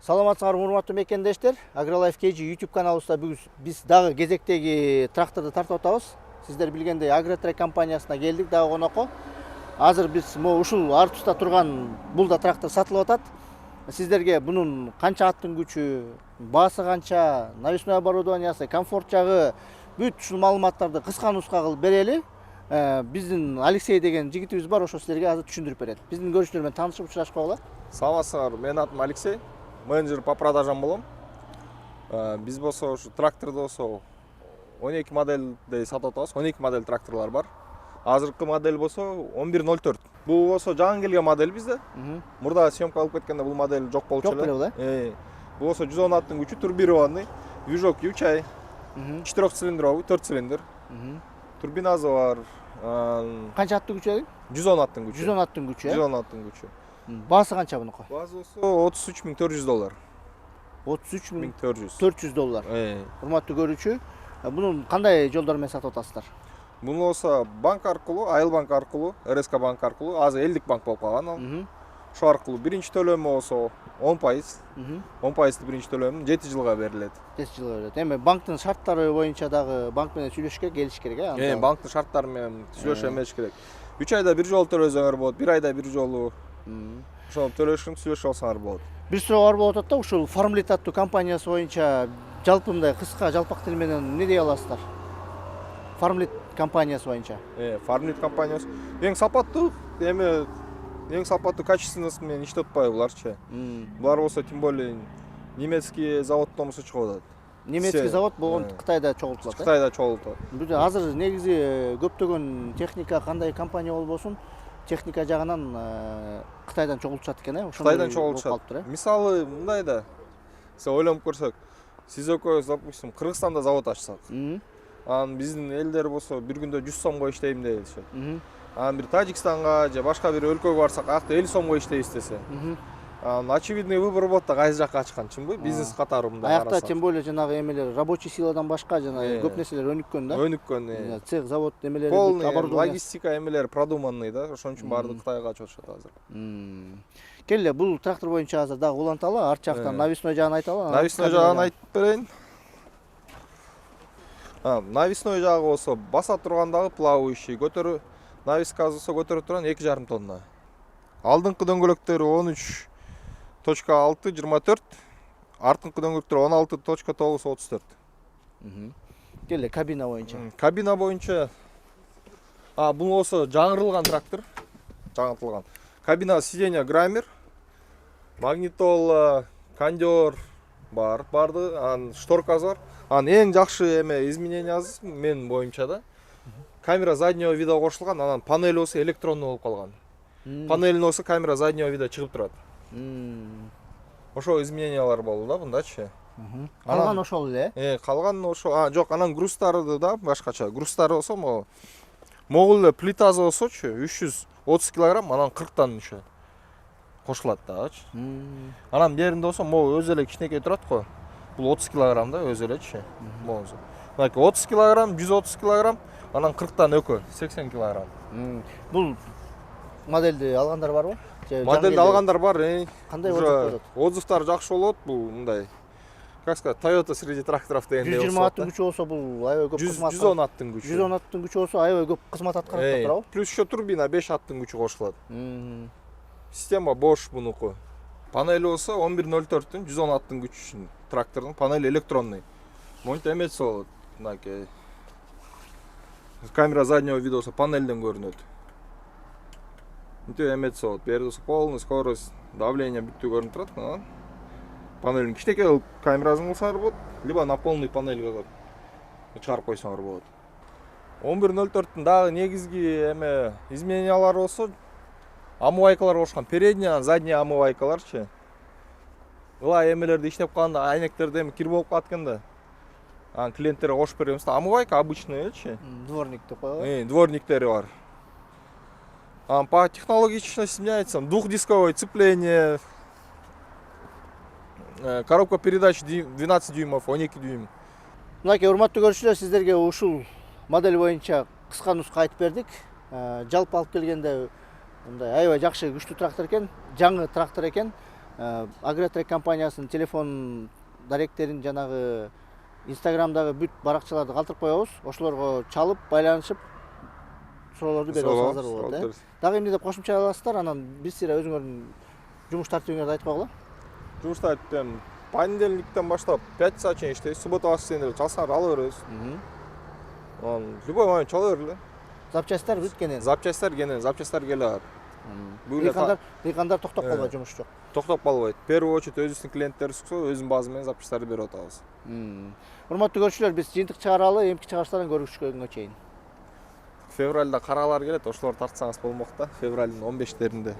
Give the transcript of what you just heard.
Саламатсыңарбы урматтуу мекендештер. AgriLife KG YouTube каналыбызда биз дагы кезектеги тракторду тартып атабыз. Сиздер билгендей Агротрек компаниясына келдик дагы конокко. Азыр биз ушул ар туста турган бул да трактор сатылып атат. Сиздерге бунун канча аттын күчү, баасы канча, навесной оборудованиясы, комфорт жагы бүт ушул маалыматтарды кыска нуска кылып берели. Биздин Алексей деген жигитибиз бар, ошо сиздерге азыр түшүндүрүп берет. Биздин көрүүчүлөр менен таанышып учурашкы болот. Саламатсыңар, менин атым Алексей, менеджер по продажам болом. Биз болсо ушу тракторду болсо 12 модельдей сатып атабыз. 12 модель тракторлор бар. Азыркы модель болсо 1104. Бул болсо жаңы келген модель бизде. Мурда съемка алып кеткенде бул модель жок болчу эле. Жок беле бул, Бул болсо 110 аттын күчү, турбированный, движок Ючай, 4 цилиндровый, 4 цилиндр. Турбинасы бар. Канча аттын күчү деди? 110 аттын күчү. 110 аттын күчү, 110 аттын күчү. Баасы канча бунуку? Баасы болсо $33.400. $33.400. Урматтуу көрүүчү, муну кандай жолдор менен сатып атасыздар? Муну болсо банк аркылуу, Айыл банк аркылуу, РСК банк аркылуу, азыр элдик банк болуп калган ал. Ошол аркылуу биринчи төлөмү болсо 10%. 10%ды биринчи төлөмү 7 жылга берилет. 7 жылга берилет. Эми банктын шарттары боюнча дагы банк менен сүйлөшкө келиш керек, Банктын шарттары менен сүйлөшүп эмеш керек. 3 айда бир жолу төлөсөңөр болот, 1 айда бир жолу. Ошол төлөшүн сүйлөшүп алсаңар болот. Бир суроо бар болуп атат да, ушул Farmlit аттуу компаниясы боюнча жалпы мындай кыска жалпак тил менен эмне дей аласыздар? Farmlit компаниясы боюнча. Farmlit компаниясы эң сапаттуу, эң сапаттуу качественность менен иштеп атпайбы буларчы. Булар болсо тем более немецкий заводдон чыгып атат. Немецкий завод болгон Кытайда чогултулат. Кытайда чогултулат. Бул азыр негизи көптөгөн техника кандай компания болбосун, техника жагынан Кытайдан чогултушат экен, Кытайдан чогултушат. Мисалы мындай да, сиз ойлонуп көрсөк, сиз экөөбүз, допустим, Кыргызстанда завод ачсак, анан биздин элдер болсо бир күндө 100 сомго иштейм дешет. Анан бир Тажикстанга же башка бир өлкөгө барсак, акта 50 сомго иштейбиз десе. Очевидный выбор болот да, кайсы жакка ачкан, чынбы? Бизнес катары мындай карасак. Аякта тем более жанагы эмелер, рабочий силадан башка жана көп нерселер өнүккөн да. Өнүккөн. Цех, завод эмелери, оборудование, логистика эмелер продуманный да, ошон үчүн баардык Кытайга качып атышат азыр. Келе, бул трактор боюнча азыр дагы уланталы, арт жактан навесной жагын айталы. Навесной жагын айтып берейин. Навесной жагы болсо баса тургандагы плавающий, көтөрү навескасы болсо көтөрө турган 2,5 тонна. Алдыңкы дөңгөлөктөрү 13.6-24, артыңкы дөңгөлөктөр 16.9-34. Келе, кабина боюнча. Кабина боюнча бул болсо жаңырылган трактор, жаңыртылган. Кабина сиденье Граммер, магнитола, кондер барды, анан шторкасы бар. Анан эң жакшы изменениясы мен боюнча да. Камера заднего вида кошулган, анан панель болсо электрондуу болуп калган. Панель болсо камера заднего вида чыгып турат. Ошол изменениялар болду да бундачы. Калган ошол эле? Калган ошол. Жок, анан грузтары да башкача. Грузтары болсо могул эле плитасы болсочу 330 кг, анан 40тан еще кошулат дагычы. Анан беринде болсо могу өзү эле кичинекей турат го. Бул 30 кг да өзү элечи. Болсо. Мынакей 30 кг, 130 кг, анан 40тан өкө 80 кг. Бул модельди алгандар барбы? Модельди алгандар бар. Кандай отзыв? Отзывдар жакшы болот. Бул мындай, как сказать, Toyota среди тракторов дегендей болсо. 120 аттын күчү болсо бул аябай көп кызмат. 110 аттын күчү. 110 аттын күчү болсо аябай көп кызмат аткарып турабы? Плюс еще турбина 5 аттын күчү кошулат. Система Bosch бунуку. Панель болсо 1104-түн 110 аттын күчү трактордун панели электронный. Монте эмес болот. Мынакей. Камера заднего вида болсо панелден көрүнөт. Мынтип эмес болот. Берди болсо полный скорость, давление бүттү көрүнүп турат. Панелин кичинекей камерасын кылсаңар болот, либо на полный панель чыгарып койсоңор болот. 1104-түн дагы негизги изменениялары болсо омывайкалар кошкон. Передний, задний омывайкаларчы. Ыла эмелерди иштеп калганда айнектерде кир болуп калат экен да. Анан клиенттерге кошуп беребиз да. Омывайка обычный элечи. Дворник деп коебу. Дворниктери бар. По технологичности меняется. Двухдисковое цепление. Коробка передач 12 дюймов, 12 дюйм. Мынакей урматтуу көрүүчүлөр, сиздерге ушул модель боюнча кыска нуска айтып бердик. Жалпы алып келгенде мындай аябай жакшы күчтүү трактор экен, жаңы трактор экен. Агротрек компаниясынын телефон даректерин жанагы Инстаграмдагы бүт баракчаларды калтырып коебуз. Ошолорго чалып, байланышып суроолорду берип алсаңыздар болот. Дагы эмне деп кошумча аласыздар, анан биз сире өзүңөрдүн жумуш тартибиңерди айтып койгула. Жумуш тартибим понедельниктен баштап пятница чейин иштейбиз. Суббота воскресенье чалсаңар ала беребиз. Любой момент чала бергиле. Запчасттар бүт кенен. Запчасттар келе алат. Дыйкандар токтоп калбайт, жумуш жок. Токтоп калбайт. В первую очередь өзүбүздүн клиенттер сукса, өзүнүн базы менен запчасттарды берип атабыз. Урматтуу көрүүчүлөр, биз жыйынтык чыгаралы, эмки чыгарыштарын көрүшкөнгө чейин. Февралда каралар келет, ошолорду тартсаңыз болмок да, февралдын 15-леринде.